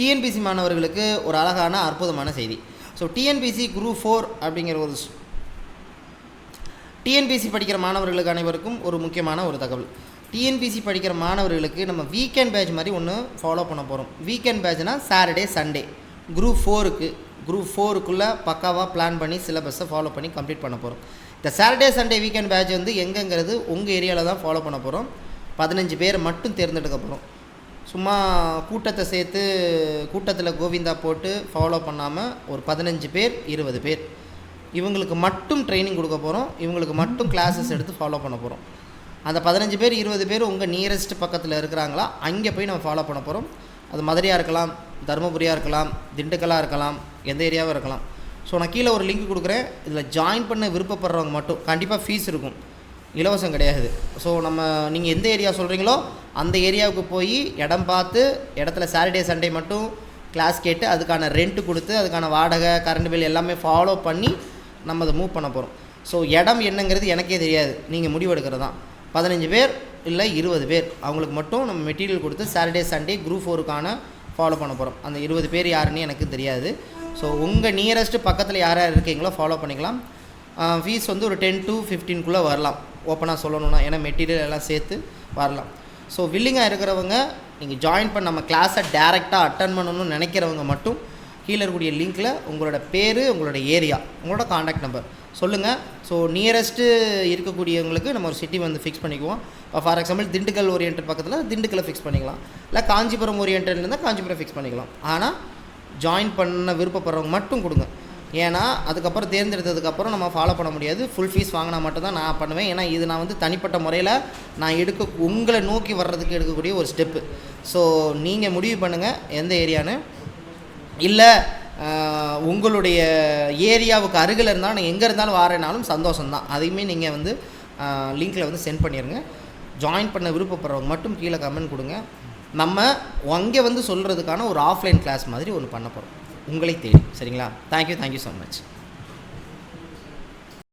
TNPSC மாணவர்களுக்கு ஒரு அழகான அற்புதமான செய்தி. ஸோ டிஎன்பிசி குரூப் 4 அப்படிங்கிற ஒரு டிஎன்பிசி படிக்கிற மாணவர்களுக்கு அனைவருக்கும் ஒரு முக்கியமான ஒரு தகவல். டிஎன்பிசி படிக்கிற மாணவர்களுக்கு நம்ம வீக்கெண்ட் பேட்ச் மாதிரி ஒன்று ஃபாலோ பண்ண போகிறோம். வீக்கெண்ட் பேட்ச்னால் சாட்டர்டே சண்டே குரூப் 4க்குள்ளே பக்காவாக பிளான் பண்ணி சிலபஸை ஃபாலோ பண்ணி கம்ப்ளீட் பண்ண போகிறோம். இந்த சாட்டர்டே சண்டே வீக்கெண்ட் பேட்ச் வந்து எங்கேங்கிறது உங்கள் ஏரியாவில் தான் ஃபாலோ பண்ண போகிறோம். 15 பேர் மட்டும் தேர்ந்தெடுக்க போகிறோம். சும்மா கூட்டத்தை சேர்த்து கூட்டத்தில் கோவிந்தா போட்டு ஃபாலோ பண்ணாமல் ஒரு 15 பேர் 20 பேர் இவங்களுக்கு மட்டும் ட்ரைனிங் கொடுக்க போகிறோம். இவங்களுக்கு மட்டும் கிளாஸஸ் எடுத்து ஃபாலோ பண்ண போகிறோம். அந்த 15 பேர் 20 பேர் உங்கள் நியரஸ்ட் பக்கத்தில் இருக்கிறாங்களா அங்கே போய் நம்ம ஃபாலோ பண்ண போகிறோம். அது மதுரையாக இருக்கலாம், தருமபுரியாக இருக்கலாம், திண்டுக்கலாக இருக்கலாம், எந்த ஏரியாவும் இருக்கலாம். ஸோ நான் கீழே ஒரு லிங்க் கொடுக்குறேன். இதில் ஜாயின் பண்ண விருப்பப்படுறவங்க மட்டும் கண்டிப்பாக ஃபீஸ் இருக்கும், இலவசம் கிடையாது. ஸோ நீங்கள் எந்த ஏரியா சொல்கிறீங்களோ அந்த ஏரியாவுக்கு போய் இடம் பார்த்து இடத்துல சாட்டர்டே சண்டே மட்டும் கிளாஸ் கேட்டு அதுக்கான ரெண்ட்டு கொடுத்து அதுக்கான வாடகை கரண்ட் பில் எல்லாமே ஃபாலோ பண்ணி நம்ம அதை மூவ் பண்ண போகிறோம். ஸோ இடம் என்னங்கிறது எனக்கே தெரியாது, நீங்கள் முடிவு எடுக்கிறது தான். 15 பேர் இல்லை 20 பேர் அவங்களுக்கு மட்டும் நம்ம மெட்டீரியல் கொடுத்து சாட்டர்டே சண்டே குரூப் 4க்கான ஃபாலோ பண்ண போகிறோம். அந்த 20 பேர் யாருன்னு எனக்கு தெரியாது. ஸோ உங்கள் நியரஸ்ட்டு பக்கத்தில் யார் யார் இருக்கீங்களோ ஃபாலோ பண்ணிக்கலாம். ஃபீஸ் வந்து ஒரு 10 to 15 வரலாம், ஓப்பனாக சொல்லணுன்னா. ஏன்னா மெட்டீரியல் எல்லாம் சேர்த்து வரலாம். ஸோ வில்லிங்காக இருக்கிறவங்க நீங்கள் ஜாயின் பண்ண நம்ம கிளாஸை டேரெக்டாக அட்டன் பண்ணணும்னு நினைக்கிறவங்க மட்டும் கீழே இருக்கக்கூடிய லிங்க்கில் உங்களோட பேர், உங்களோட ஏரியா, உங்களோட காண்டாக்ட் நம்பர் சொல்லுங்கள். ஸோ நியரஸ்ட்டு இருக்கக்கூடியவங்களுக்கு நம்ம ஒரு சிட்டி வந்து ஃபிக்ஸ் பண்ணிக்குவோம். இப்போ ஃபார் எக்ஸாம்பிள் திண்டுக்கல் ஓரியன்ட் பக்கத்தில் திண்டுக்கல்லை ஃபிக்ஸ் பண்ணிக்கலாம், இல்லை காஞ்சிபுரம் ஓரியன்ட் இருந்தால் காஞ்சிபுரம் ஃபிக்ஸ் பண்ணிக்கலாம். ஆனால் ஜாயின் பண்ண விருப்பப்படுறவங்க மட்டும் கொடுங்க. ஏன்னா அதுக்கப்புறம் தேர்ந்தெடுத்ததுக்கப்புறம் நம்ம ஃபாலோ பண்ண முடியாது. ஃபுல் ஃபீஸ் வாங்கினா மட்டும்தான் நான் பண்ணுவேன். ஏன்னா இது நான் வந்து தனிப்பட்ட முறையில் நான் உங்களை நோக்கி வர்றதுக்கு எடுக்கக்கூடிய ஒரு ஸ்டெப்பு. ஸோ நீங்கள் முடிவு பண்ணுங்கள் எந்த ஏரியான்னு. இல்லை உங்களுடைய ஏரியாவுக்கு அருகில் இருந்தால் நான் எங்கே இருந்தாலும் வாரேனாலும் சந்தோஷம்தான். அதையுமே நீங்கள் வந்து லிங்க்கில் வந்து சென்ட் பண்ணிடுங்க. ஜாயின் பண்ண விருப்பப்படுறவங்க மட்டும் கீழே கமெண்ட் கொடுங்க. நம்ம அங்கே வந்து சொல்கிறதுக்கான ஒரு ஆஃப்லைன் கிளாஸ் மாதிரி ஒன்று பண்ண போகிறோம் உங்களை தேடி. சரிங்களா? Thank you so much.